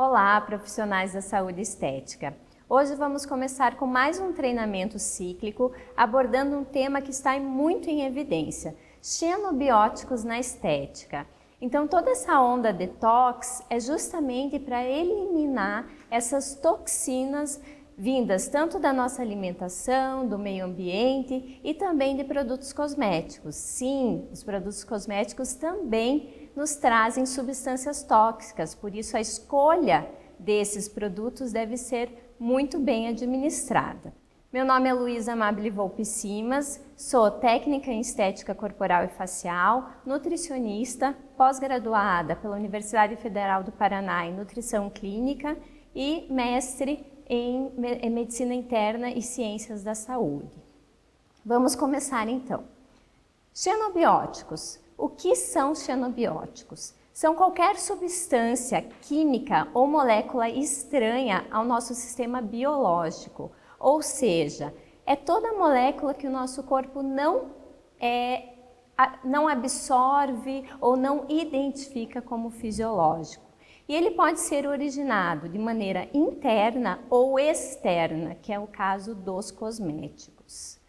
Olá, profissionais da saúde estética. Hoje vamos começar com mais um treinamento cíclico, abordando um tema que está muito em evidência, xenobióticos na estética. Então, toda essa onda detox é justamente para eliminar essas toxinas vindas tanto da nossa alimentação, do meio ambiente e também de produtos cosméticos. Sim, os produtos cosméticos também nos trazem substâncias tóxicas, por isso a escolha desses produtos deve ser muito bem administrada. Meu nome é Luísa Amabile Volpi Simas, sou técnica em estética corporal e facial, nutricionista, pós-graduada pela Universidade Federal do Paraná em nutrição clínica e mestre em medicina interna e ciências da saúde. Vamos começar então. Xenobióticos. O que são xenobióticos? São qualquer substância química ou molécula estranha ao nosso sistema biológico, ou seja, é toda molécula que o nosso corpo não absorve ou não identifica como fisiológico. E ele pode ser originado de maneira interna ou externa, que é o caso dos cosméticos.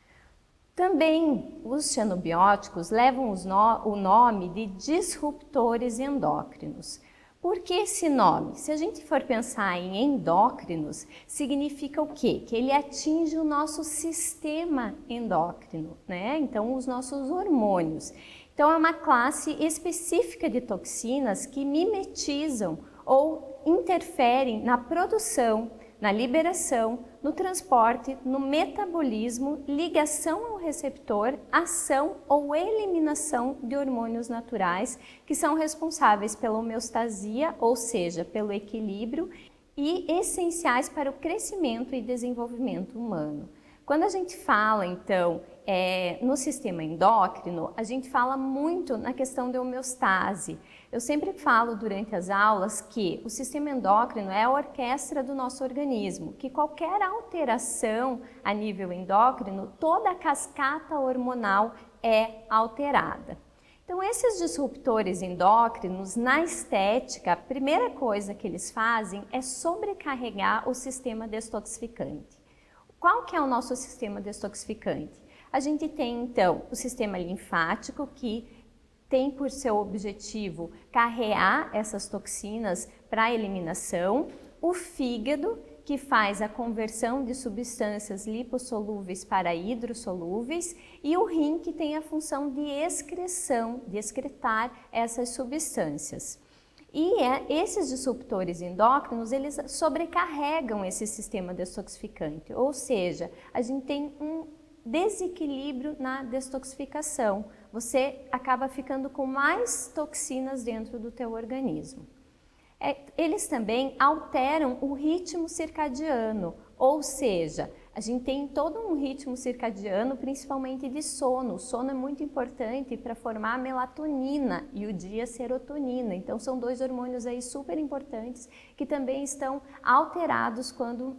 Também os xenobióticos levam o nome de disruptores endócrinos. Por que esse nome? Se a gente for pensar em endócrinos, significa o quê? Que ele atinge o nosso sistema endócrino, né? Então, os nossos hormônios. Então, é uma classe específica de toxinas que mimetizam ou interferem na produção, na liberação, no transporte, no metabolismo, ligação ao receptor, ação ou eliminação de hormônios naturais que são responsáveis pela homeostasia, ou seja, pelo equilíbrio, e essenciais para o crescimento e desenvolvimento humano. Quando a gente fala, então, no sistema endócrino, a gente fala muito na questão da homeostase. Eu sempre falo durante as aulas que o sistema endócrino é a orquestra do nosso organismo, que qualquer alteração a nível endócrino, toda a cascata hormonal é alterada. Então, esses disruptores endócrinos, na estética, a primeira coisa que eles fazem é sobrecarregar o sistema detoxificante. Qual que é o nosso sistema detoxificante? A gente tem, então, o sistema linfático, que tem por seu objetivo carrear essas toxinas para a eliminação, o fígado, que faz a conversão de substâncias lipossolúveis para hidrossolúveis, e o rim, que tem a função de excreção, de excretar essas substâncias. E esses disruptores endócrinos, eles sobrecarregam esse sistema detoxificante, ou seja, a gente tem um desequilíbrio na detoxificação. Você acaba ficando com mais toxinas dentro do teu organismo. Eles também alteram o ritmo circadiano, ou seja, a gente tem todo um ritmo circadiano, principalmente de sono. O sono é muito importante para formar a melatonina e o dia a serotonina. Então, são dois hormônios aí super importantes que também estão alterados quando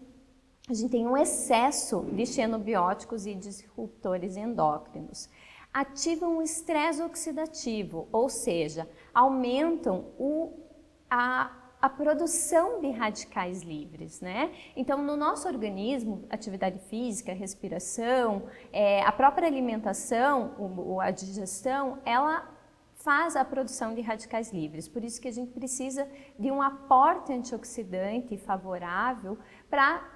a gente tem um excesso de xenobióticos e disruptores endócrinos. Ativam o estresse oxidativo, ou seja, aumentam a produção de radicais livres, né? Então, no nosso organismo, atividade física, respiração, a própria alimentação, a digestão, ela faz a produção de radicais livres. Por isso que a gente precisa de um aporte antioxidante favorável para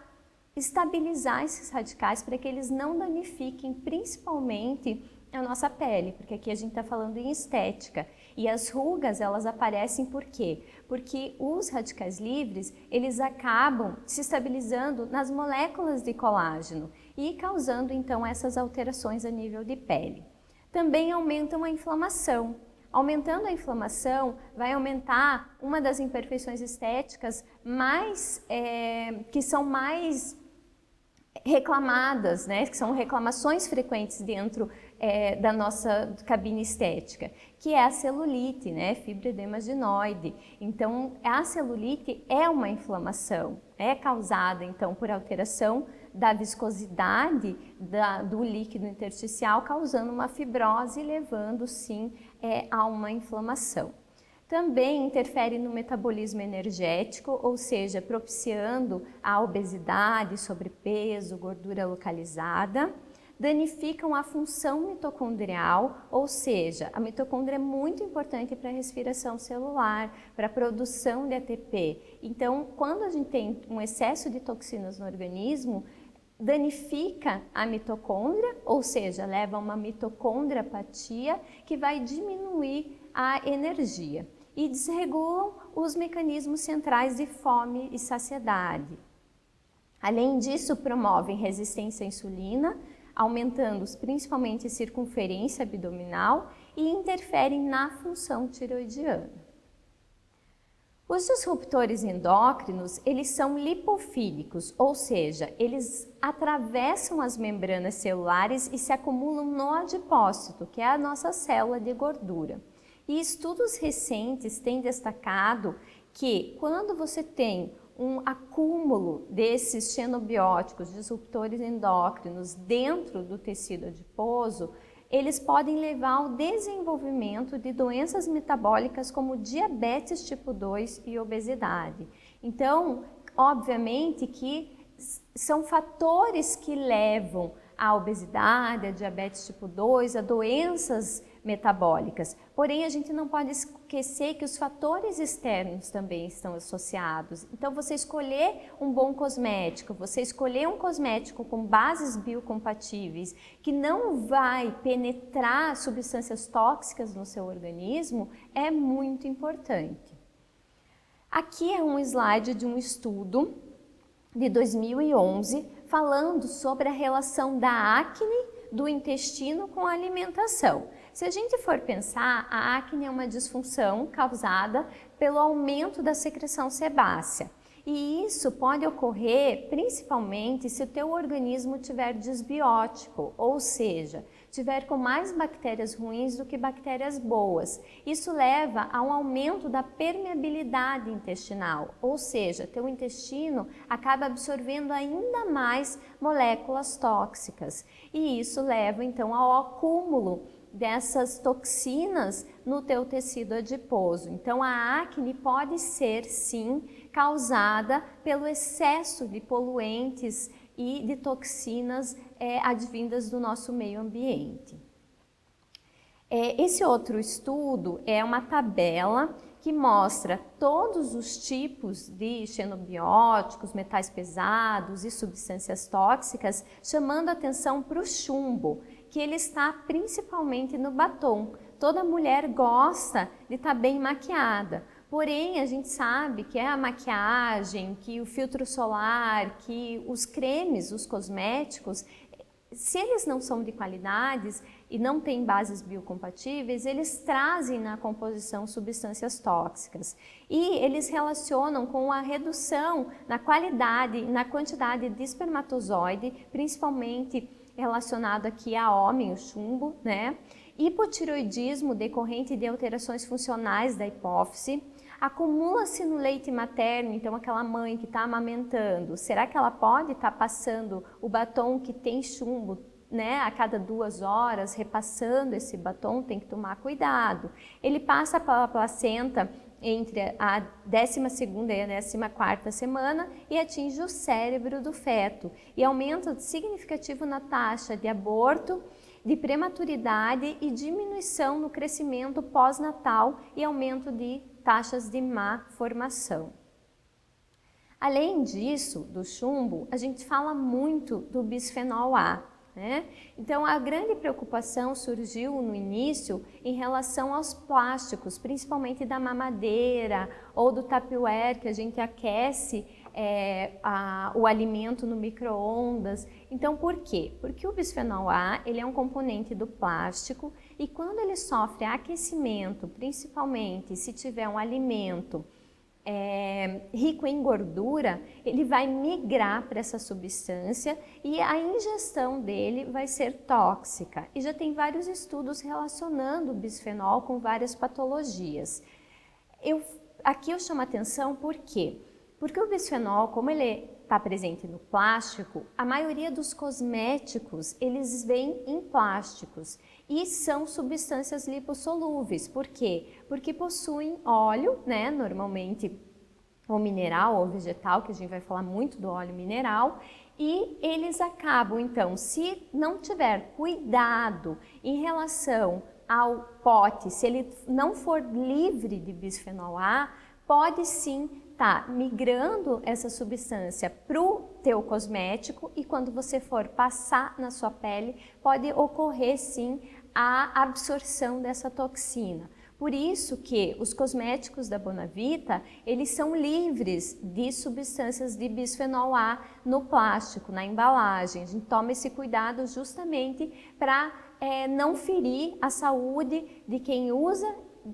estabilizar esses radicais, para que eles não danifiquem principalmente a nossa pele, porque aqui a gente está falando em estética. E as rugas, elas aparecem por quê? Porque os radicais livres, eles acabam se estabilizando nas moléculas de colágeno e causando então essas alterações a nível de pele. Também aumentam a inflamação. Aumentando a inflamação, vai aumentar uma das imperfeições estéticas que são mais reclamadas, né? Que são reclamações frequentes dentro da nossa cabine estética, que é a celulite, né? Fibroedema adenoide. Então, a celulite é uma inflamação, é causada então por alteração da viscosidade do líquido intersticial, causando uma fibrose e levando sim a uma inflamação. Também interfere no metabolismo energético, ou seja, propiciando a obesidade, sobrepeso, gordura localizada. Danificam a função mitocondrial, ou seja, a mitocôndria é muito importante para a respiração celular, para a produção de ATP. Então, quando a gente tem um excesso de toxinas no organismo, danifica a mitocôndria, ou seja, leva a uma mitocondriapatia que vai diminuir a energia e desregulam os mecanismos centrais de fome e saciedade. Além disso, promovem resistência à insulina, aumentando principalmente a circunferência abdominal e interferem na função tiroidiana. Os disruptores endócrinos, eles são lipofílicos, ou seja, eles atravessam as membranas celulares e se acumulam no adipócito, que é a nossa célula de gordura. E estudos recentes têm destacado que quando você tem um acúmulo desses xenobióticos, disruptores endócrinos dentro do tecido adiposo, eles podem levar ao desenvolvimento de doenças metabólicas como diabetes tipo 2 e obesidade. Então, obviamente que são fatores que levam à obesidade, à diabetes tipo 2, a doenças metabólicas. Porém, a gente não pode esquecer que os fatores externos também estão associados. Então, você escolher um bom cosmético, você escolher um cosmético com bases biocompatíveis, que não vai penetrar substâncias tóxicas no seu organismo, é muito importante. Aqui é um slide de um estudo de 2011, falando sobre a relação da acne do intestino com a alimentação. Se a gente for pensar, a acne é uma disfunção causada pelo aumento da secreção sebácea. E isso pode ocorrer principalmente se o teu organismo tiver desbiótico, ou seja, tiver com mais bactérias ruins do que bactérias boas. Isso leva a um aumento da permeabilidade intestinal, ou seja, teu intestino acaba absorvendo ainda mais moléculas tóxicas. E isso leva então ao acúmulo dessas toxinas no teu tecido adiposo. Então a acne pode ser sim causada pelo excesso de poluentes e de toxinas advindas do nosso meio ambiente. Esse outro estudo é uma tabela que mostra todos os tipos de xenobióticos, metais pesados e substâncias tóxicas, chamando atenção para o chumbo, que ele está principalmente no batom. Toda mulher gosta de estar bem maquiada, porém a gente sabe que a maquiagem, que o filtro solar, que os cremes, os cosméticos, se eles não são de qualidades e não têm bases biocompatíveis, eles trazem na composição substâncias tóxicas e eles relacionam com a redução na qualidade e na quantidade de espermatozoide, principalmente relacionado aqui a homem, o chumbo, né? Hipotireoidismo decorrente de alterações funcionais da hipófise. Acumula-se no leite materno, então aquela mãe que está amamentando, será que ela pode estar passando o batom que tem chumbo, né, a cada 2 horas, repassando esse batom? Tem que tomar cuidado. Ele passa pela placenta entre a 12ª e a 14ª semana e atinge o cérebro do feto e aumenta significativo na taxa de aborto, de prematuridade e diminuição no crescimento pós-natal e aumento de taxas de má formação. Além disso, do chumbo, a gente fala muito do bisfenol A, né? Então, a grande preocupação surgiu no início em relação aos plásticos, principalmente da mamadeira ou do Tupperware, que a gente aquece o alimento no micro-ondas. Então, por quê? Porque o bisfenol A ele é um componente do plástico e quando ele sofre aquecimento, principalmente se tiver um alimento rico em gordura, ele vai migrar para essa substância e a ingestão dele vai ser tóxica. E já tem vários estudos relacionando o bisfenol com várias patologias. Aqui eu chamo a atenção por quê? Porque o bisfenol, como ele está presente no plástico, a maioria dos cosméticos, eles vêm em plásticos e são substâncias lipossolúveis. Por quê? Porque possuem óleo, né, normalmente ou mineral ou vegetal, que a gente vai falar muito do óleo mineral, e eles acabam, então, se não tiver cuidado em relação ao pote, se ele não for livre de bisfenol A, pode sim estar migrando essa substância para o teu cosmético e quando você for passar na sua pele, pode ocorrer sim a absorção dessa toxina. Por isso que os cosméticos da Bonavita, eles são livres de substâncias de bisfenol A no plástico, na embalagem. A gente toma esse cuidado justamente para não ferir a saúde de quem usa,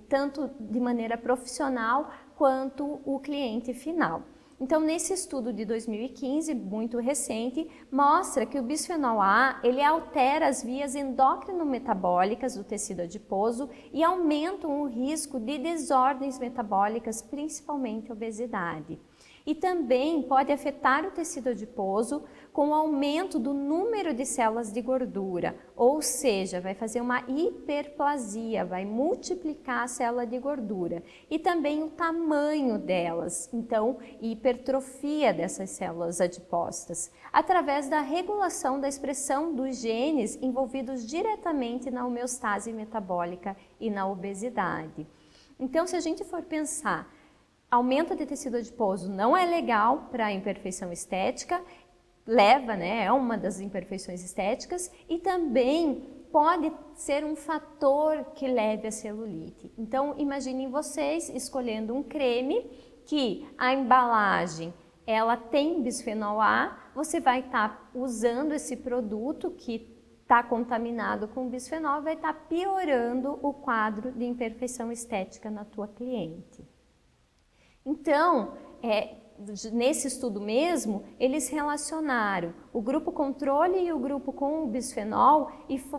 tanto de maneira profissional quanto o cliente final. Então, nesse estudo de 2015, muito recente, mostra que o bisfenol A, ele altera as vias endócrino-metabólicas do tecido adiposo e aumenta o risco de desordens metabólicas, principalmente obesidade. E também pode afetar o tecido adiposo com o aumento do número de células de gordura, ou seja, vai fazer uma hiperplasia, vai multiplicar a célula de gordura e também o tamanho delas, então hipertrofia dessas células adiposas, através da regulação da expressão dos genes envolvidos diretamente na homeostase metabólica e na obesidade. Então, se a gente for pensar, aumento de tecido adiposo não é legal para a imperfeição estética, leva, né, é uma das imperfeições estéticas e também pode ser um fator que leve à celulite. Então, imaginem vocês escolhendo um creme que a embalagem ela tem bisfenol A, você vai estar usando esse produto que está contaminado com bisfenol, vai estar piorando o quadro de imperfeição estética na tua cliente. Então, nesse estudo mesmo, eles relacionaram o grupo controle e o grupo com o bisfenol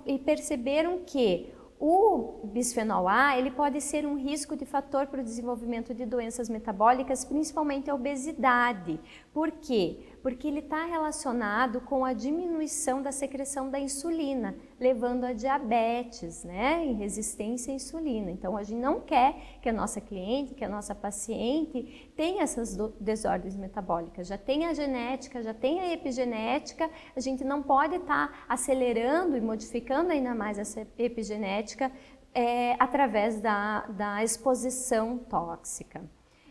e perceberam que o bisfenol A ele pode ser um risco de fator para o desenvolvimento de doenças metabólicas, principalmente a obesidade. Por quê? Porque ele está relacionado com a diminuição da secreção da insulina, levando a diabetes, né, e resistência à insulina. Então, a gente não quer que a nossa cliente, que a nossa paciente tenha essas desordens metabólicas. Já tem a genética, já tem a epigenética, a gente não pode estar acelerando e modificando ainda mais essa epigenética através da exposição tóxica.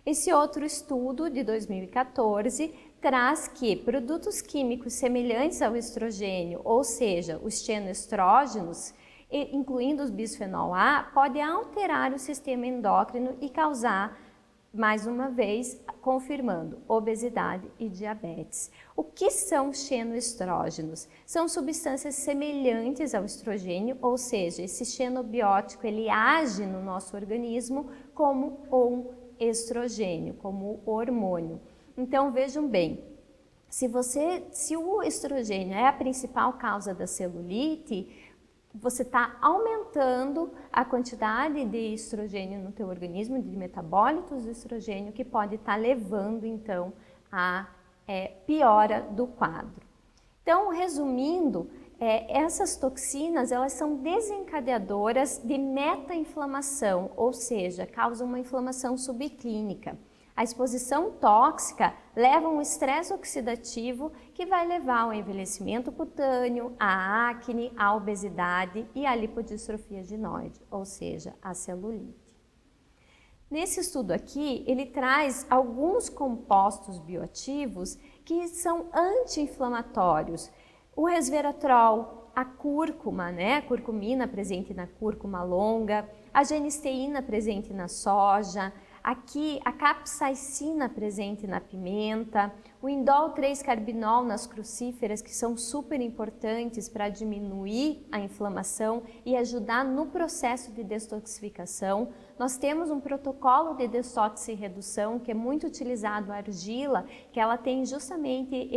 Esse outro estudo de 2014 traz que produtos químicos semelhantes ao estrogênio, ou seja, os xenoestrógenos, incluindo os bisfenol A, podem alterar o sistema endócrino e causar, mais uma vez, confirmando obesidade e diabetes. O que são xenoestrógenos? São substâncias semelhantes ao estrogênio, ou seja, esse xenobiótico ele age no nosso organismo como um estrogênio, como hormônio. Então vejam bem, se o estrogênio é a principal causa da celulite, você está aumentando a quantidade de estrogênio no teu organismo, de metabólitos do estrogênio, que pode estar levando então a piora do quadro. Então, resumindo, essas toxinas elas são desencadeadoras de meta-inflamação, ou seja, causam uma inflamação subclínica. A exposição tóxica leva a um estresse oxidativo que vai levar ao envelhecimento cutâneo, à acne, à obesidade e à lipodistrofia adenoide, ou seja, à celulite. Nesse estudo aqui, ele traz alguns compostos bioativos que são anti-inflamatórios. O resveratrol, a cúrcuma, né? A curcumina presente na cúrcuma longa, a genisteína presente na soja, aqui a capsaicina presente na pimenta, o indol 3-carbinol nas crucíferas, que são super importantes para diminuir a inflamação e ajudar no processo de detoxificação. Nós temos um protocolo de detox e redução que é muito utilizado, a argila, que ela tem justamente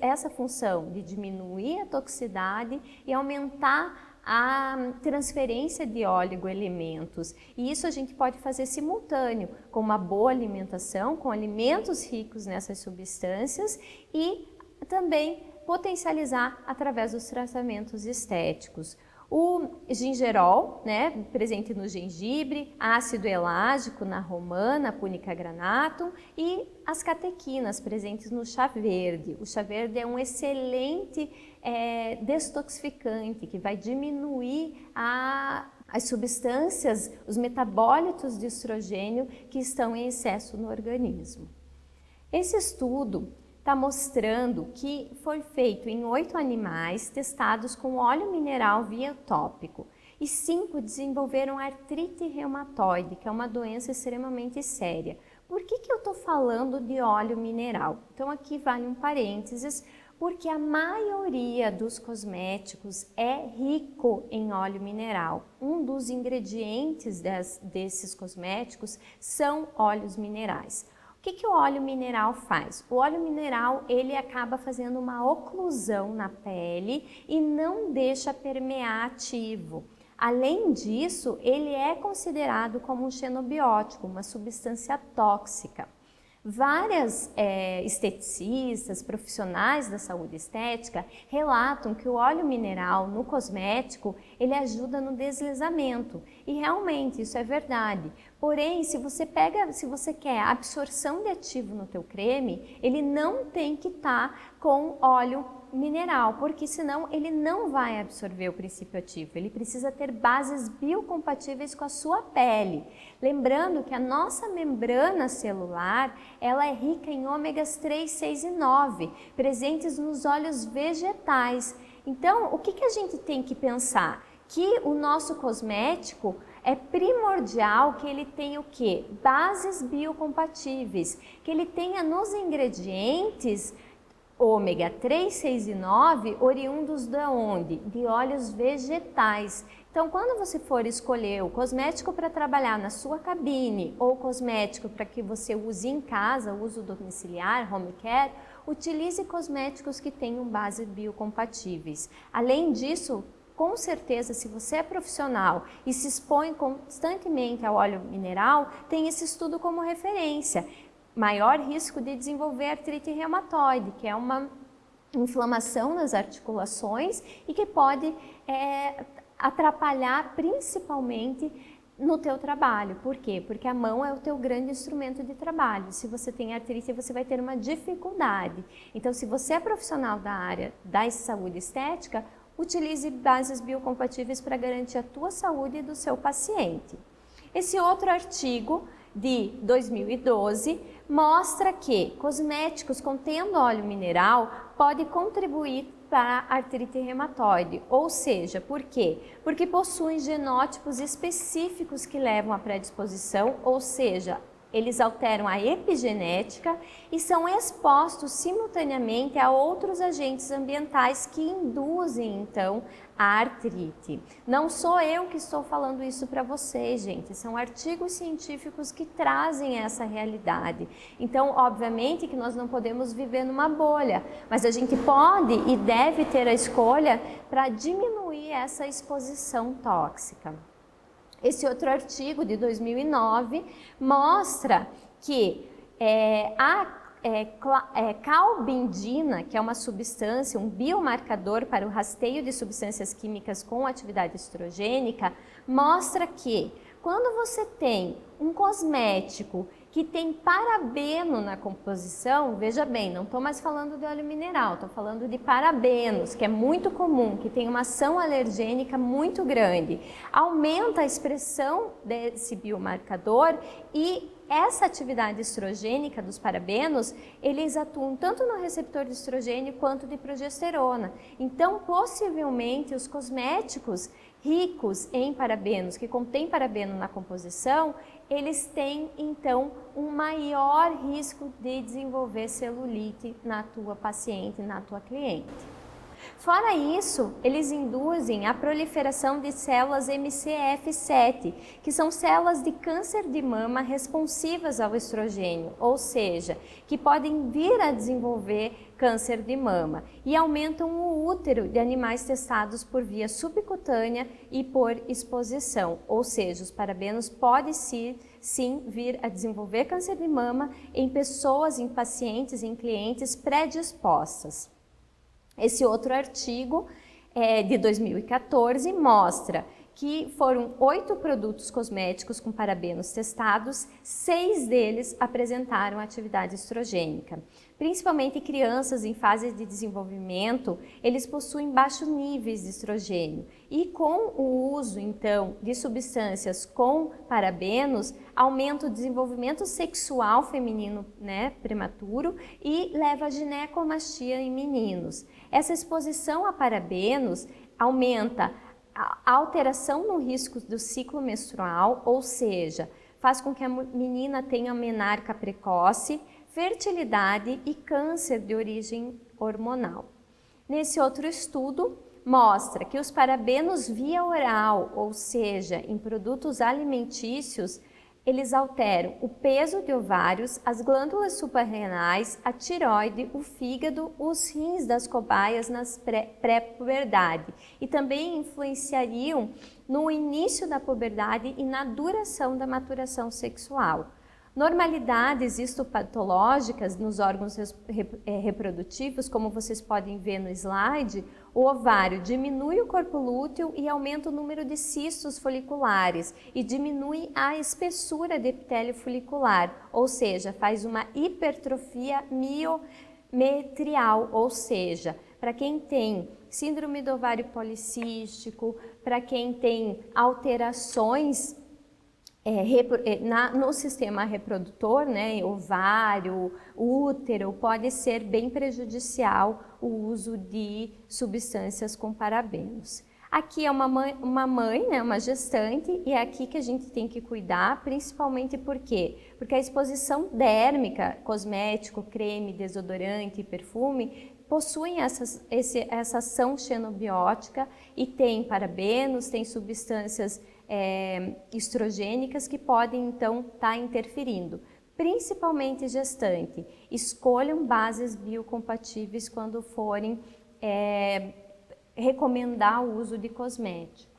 essa função de diminuir a toxicidade e aumentar a transferência de oligoelementos. E isso a gente pode fazer simultâneo, com uma boa alimentação, com alimentos ricos nessas substâncias e também potencializar através dos tratamentos estéticos. O gingerol, né, presente no gengibre, ácido elágico na romana, punica granatum, e as catequinas presentes no chá verde. O chá verde é um excelente destoxificante que vai diminuir as substâncias, os metabólitos de estrogênio que estão em excesso no organismo. Esse estudo está mostrando que foi feito em 8 animais testados com óleo mineral via tópico e 5 desenvolveram artrite reumatoide, que é uma doença extremamente séria. Por que eu estou falando de óleo mineral? Então aqui vale um parênteses, porque a maioria dos cosméticos é rico em óleo mineral. Um dos ingredientes desses cosméticos são óleos minerais. O que o óleo mineral faz? O óleo mineral ele acaba fazendo uma oclusão na pele e não deixa permear ativo. Além disso, ele é considerado como um xenobiótico, uma substância tóxica. Várias esteticistas, profissionais da saúde estética relatam que o óleo mineral no cosmético ele ajuda no deslizamento e realmente isso é verdade. Porém, se você quer absorção de ativo no teu creme, ele não tem que estar com óleo mineral, porque senão ele não vai absorver o princípio ativo. Ele precisa ter bases biocompatíveis com a sua pele. Lembrando que a nossa membrana celular, ela é rica em ômegas 3, 6 e 9, presentes nos óleos vegetais. Então, o que a gente tem que pensar? Que o nosso cosmético é primordial que ele tenha o quê? Bases biocompatíveis, que ele tenha nos ingredientes ômega 3, 6 e 9 oriundos de onde? De óleos vegetais. Então, quando você for escolher o cosmético para trabalhar na sua cabine ou cosmético para que você use em casa, uso domiciliar, home care, utilize cosméticos que tenham bases biocompatíveis. Além disso, com certeza, se você é profissional e se expõe constantemente ao óleo mineral, tem esse estudo como referência. Maior risco de desenvolver artrite reumatoide, que é uma inflamação nas articulações e que pode atrapalhar principalmente no teu trabalho. Por quê? Porque a mão é o teu grande instrumento de trabalho. Se você tem artrite, você vai ter uma dificuldade. Então, se você é profissional da área da saúde estética, utilize bases biocompatíveis para garantir a tua saúde e do seu paciente. Esse outro artigo de 2012 mostra que cosméticos contendo óleo mineral podem contribuir para a artrite reumatoide, ou seja, por quê? Porque possuem genótipos específicos que levam à predisposição, ou seja, eles alteram a epigenética e são expostos simultaneamente a outros agentes ambientais que induzem, então, a artrite. Não sou eu que estou falando isso para vocês, gente. São artigos científicos que trazem essa realidade. Então, obviamente que nós não podemos viver numa bolha, mas a gente pode e deve ter a escolha para diminuir essa exposição tóxica. Esse outro artigo de 2009 mostra que a calbindina, que é uma substância, um biomarcador para o rastreio de substâncias químicas com atividade estrogênica, mostra que quando você tem um cosmético que tem parabeno na composição, veja bem, não estou mais falando de óleo mineral, estou falando de parabenos, que é muito comum, que tem uma ação alergênica muito grande. Aumenta a expressão desse biomarcador e essa atividade estrogênica dos parabenos, eles atuam tanto no receptor de estrogênio quanto de progesterona. Então, possivelmente, os cosméticos ricos em parabenos, que contêm parabeno na composição, eles têm, então, um maior risco de desenvolver celulite na tua paciente, na tua cliente. Fora isso, eles induzem a proliferação de células MCF7, que são células de câncer de mama responsivas ao estrogênio, ou seja, que podem vir a desenvolver câncer de mama, e aumentam o útero de animais testados por via subcutânea e por exposição, ou seja, os parabenos podem sim vir a desenvolver câncer de mama em pessoas, em pacientes, em clientes predispostas. Esse outro artigo de 2014 mostra que foram 8 produtos cosméticos com parabenos testados, 6 deles apresentaram atividade estrogênica. Principalmente crianças em fase de desenvolvimento, eles possuem baixos níveis de estrogênio. E com o uso, então, de substâncias com parabenos, aumenta o desenvolvimento sexual feminino, prematuro, e leva a ginecomastia em meninos. Essa exposição a parabenos aumenta a alteração no risco do ciclo menstrual, ou seja, faz com que a menina tenha menarca precoce, fertilidade e câncer de origem hormonal. Nesse outro estudo, mostra que os parabenos via oral, ou seja, em produtos alimentícios, eles alteram o peso de ovários, as glândulas suprarrenais, a tireoide, o fígado, os rins das cobaias nas pré-puberdade e também influenciariam no início da puberdade e na duração da maturação sexual. Normalidades histopatológicas nos órgãos reprodutivos, como vocês podem ver no slide, o ovário diminui o corpo lúteo e aumenta o número de cistos foliculares e diminui a espessura de epitélio folicular, ou seja, faz uma hipertrofia miometrial, ou seja, para quem tem síndrome do ovário policístico, para quem tem alterações no sistema reprodutor, ovário, útero, pode ser bem prejudicial o uso de substâncias com parabenos. Aqui é uma mãe, uma gestante, e é aqui que a gente tem que cuidar, principalmente por quê? Porque a exposição dérmica, cosmético, creme, desodorante e perfume, possuem essa ação xenobiótica e tem parabenos, tem substâncias estrogênicas que podem então estar interferindo. Principalmente gestante, escolham bases biocompatíveis quando forem recomendar o uso de cosmético.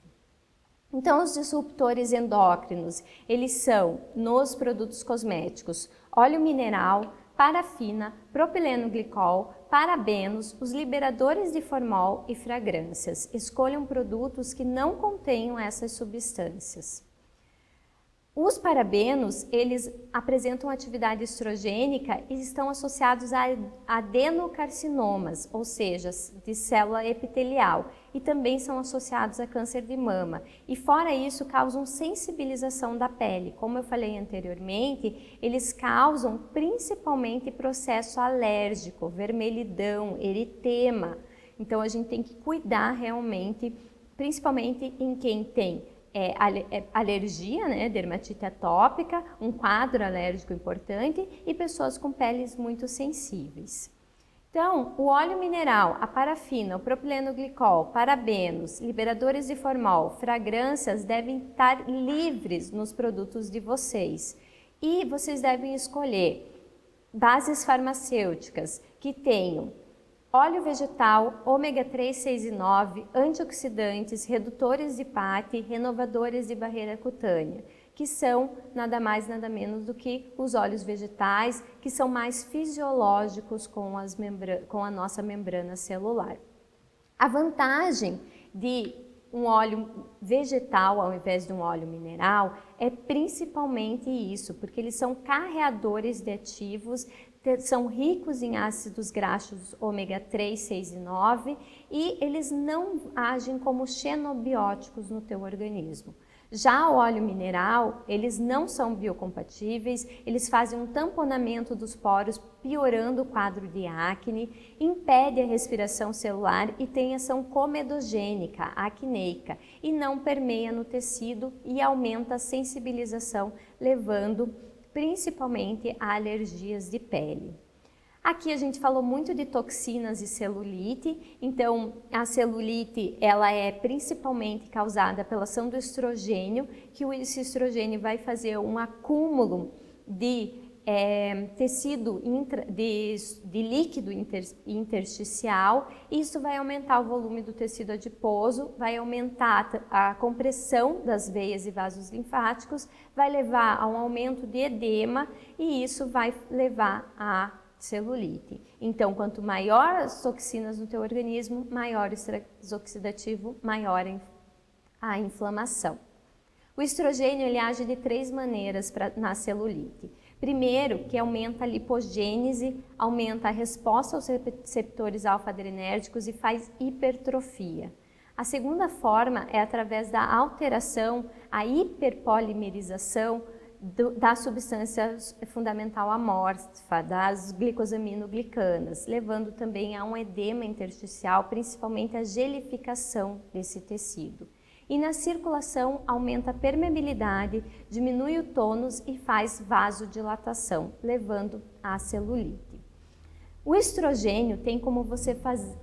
Então, os disruptores endócrinos, eles são, nos produtos cosméticos, óleo mineral, parafina, propileno glicol, parabenos, os liberadores de formol e fragrâncias. Escolham produtos que não contenham essas substâncias. Os parabenos, eles apresentam atividade estrogênica e estão associados a adenocarcinomas, ou seja, de célula epitelial, e também são associados a câncer de mama. E fora isso, causam sensibilização da pele. Como eu falei anteriormente, eles causam principalmente processo alérgico, vermelhidão, eritema. Então a gente tem que cuidar realmente, principalmente em quem tem alergia, dermatite atópica, um quadro alérgico importante e pessoas com peles muito sensíveis. Então, o óleo mineral, a parafina, o propileno glicol, parabenos, liberadores de formol, fragrâncias devem estar livres nos produtos de vocês. E vocês devem escolher bases farmacêuticas que tenham óleo vegetal, ômega 3, 6 e 9, antioxidantes, redutores de PAT, renovadores de barreira cutânea, que são nada mais nada menos do que os óleos vegetais, que são mais fisiológicos com a nossa membrana celular. A vantagem de um óleo vegetal ao invés de um óleo mineral é principalmente isso, porque eles são carreadores de ativos, são ricos em ácidos graxos ômega 3, 6 e 9 e eles não agem como xenobióticos no teu organismo. Já o óleo mineral, eles não são biocompatíveis, eles fazem um tamponamento dos poros, piorando o quadro de acne, impede a respiração celular e tem ação comedogênica, acneica, e não permeia no tecido e aumenta a sensibilização, levando principalmente a alergias de pele. Aqui a gente falou muito de toxinas e celulite, então a celulite ela é principalmente causada pela ação do estrogênio, que esse estrogênio vai fazer um acúmulo de tecido de líquido intersticial. Isso vai aumentar o volume do tecido adiposo, vai aumentar a compressão das veias e vasos linfáticos, vai levar a um aumento de edema e isso vai levar a celulite. Então, quanto maior as toxinas no teu organismo, maior o estresse oxidativo, maior a inflamação. O estrogênio ele age de 3 maneiras na celulite. Primeiro, que aumenta a lipogênese, aumenta a resposta aos receptores alfa-adrenérgicos e faz hipertrofia. A segunda forma é através da alteração, a hiperpolimerização da substância fundamental amorfa, das glicosaminoglicanas, levando também a um edema intersticial, principalmente a gelificação desse tecido. E na circulação aumenta a permeabilidade, diminui o tônus e faz vasodilatação, levando à celulite. O estrogênio tem como você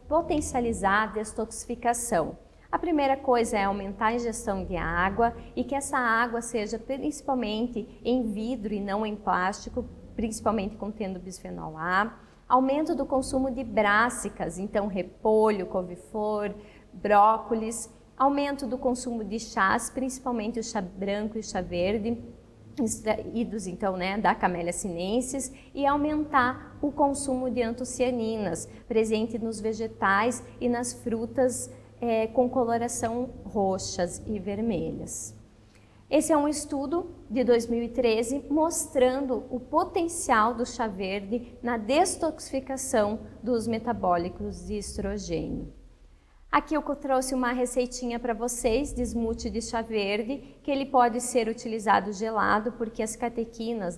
potencializar a detoxificação. A primeira coisa é aumentar a ingestão de água e que essa água seja principalmente em vidro e não em plástico, principalmente contendo bisfenol A. Aumento do consumo de brássicas, então repolho, couve-flor, brócolis. Aumento do consumo de chás, principalmente o chá branco e o chá verde, extraídos então da Camellia sinensis, e aumentar o consumo de antocianinas, presente nos vegetais e nas frutas com coloração roxas e vermelhas. Esse é um estudo de 2013 mostrando o potencial do chá verde na detoxificação dos metabólicos de estrogênio. Aqui eu trouxe uma receitinha para vocês de smoothie de chá verde, que ele pode ser utilizado gelado, porque as catequinas,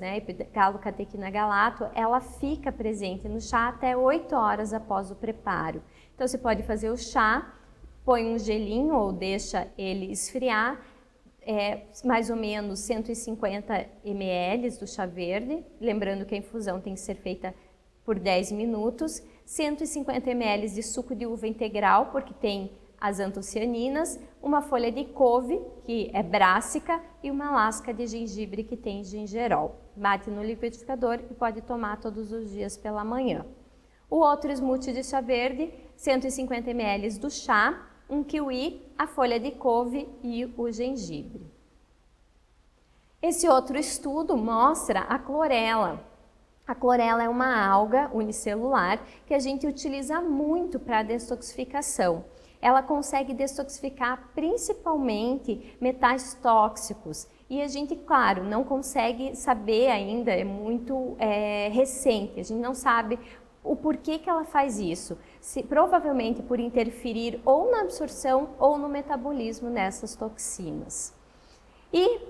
galo-catequina galato, ela fica presente no chá até 8 horas após o preparo. Então você pode fazer o chá, põe um gelinho ou deixa ele esfriar, mais ou menos 150 ml do chá verde, lembrando que a infusão tem que ser feita por 10 minutos, 150 ml de suco de uva integral, porque tem as antocianinas, uma folha de couve, que é brássica, e uma lasca de gengibre, que tem gingerol. Bate no liquidificador e pode tomar todos os dias pela manhã. O outro smoothie de chá verde, 150 ml do chá, um kiwi, a folha de couve e o gengibre. Esse outro estudo mostra a clorela. A clorela é uma alga unicelular que a gente utiliza muito para a detoxificação. Ela consegue detoxificar principalmente metais tóxicos e a gente, claro, não consegue saber ainda, é muito recente, a gente não sabe o porquê que ela faz isso, provavelmente por interferir ou na absorção ou no metabolismo dessas toxinas. E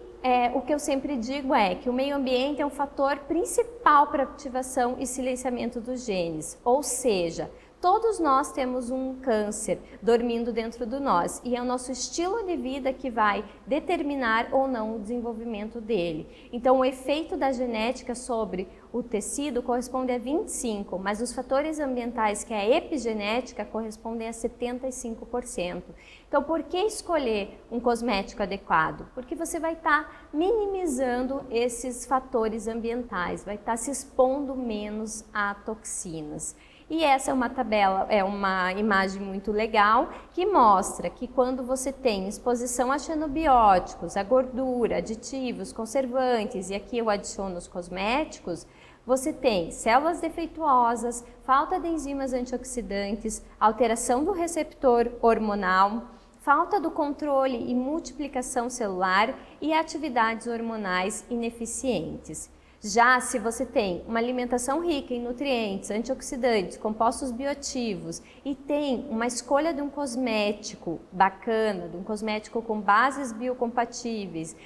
o que eu sempre digo é que o meio ambiente é um fator principal para a ativação e silenciamento dos genes, ou seja, todos nós temos um câncer dormindo dentro de nós e é o nosso estilo de vida que vai determinar ou não o desenvolvimento dele. Então o efeito da genética sobre o tecido corresponde a 25%, mas os fatores ambientais, que é a epigenética, correspondem a 75%. Então por que escolher um cosmético adequado? Porque você vai estar minimizando esses fatores ambientais, vai estar se expondo menos a toxinas. E essa é uma tabela, é uma imagem muito legal que mostra que quando você tem exposição a xenobióticos, a gordura, aditivos, conservantes, e aqui eu adiciono os cosméticos, você tem células defeituosas, falta de enzimas antioxidantes, alteração do receptor hormonal, falta do controle e multiplicação celular e atividades hormonais ineficientes. Já se você tem uma alimentação rica em nutrientes, antioxidantes, compostos bioativos e tem uma escolha de um cosmético bacana, de um cosmético com bases biocompatíveis,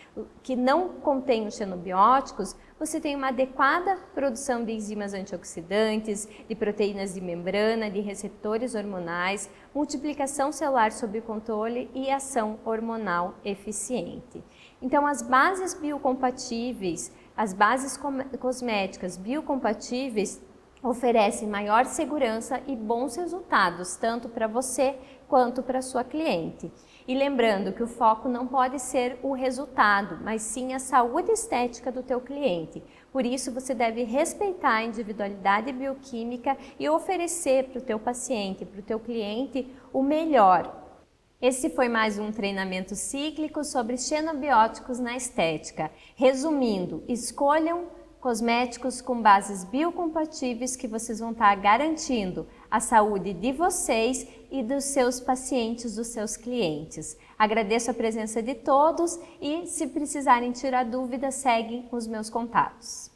que não contém os xenobióticos, você tem uma adequada produção de enzimas antioxidantes, de proteínas de membrana, de receptores hormonais, multiplicação celular sob controle e ação hormonal eficiente. Então, as bases biocompatíveis, as bases cosméticas biocompatíveis oferece maior segurança e bons resultados, tanto para você quanto para sua cliente. E lembrando que o foco não pode ser o resultado, mas sim a saúde estética do teu cliente. Por isso, você deve respeitar a individualidade bioquímica e oferecer para o teu paciente, para o teu cliente, o melhor. Esse foi mais um treinamento cíclico sobre xenobióticos na estética. Resumindo, escolham cosméticos com bases biocompatíveis que vocês vão estar garantindo a saúde de vocês e dos seus pacientes, dos seus clientes. Agradeço a presença de todos e, se precisarem tirar dúvidas, seguem os meus contatos.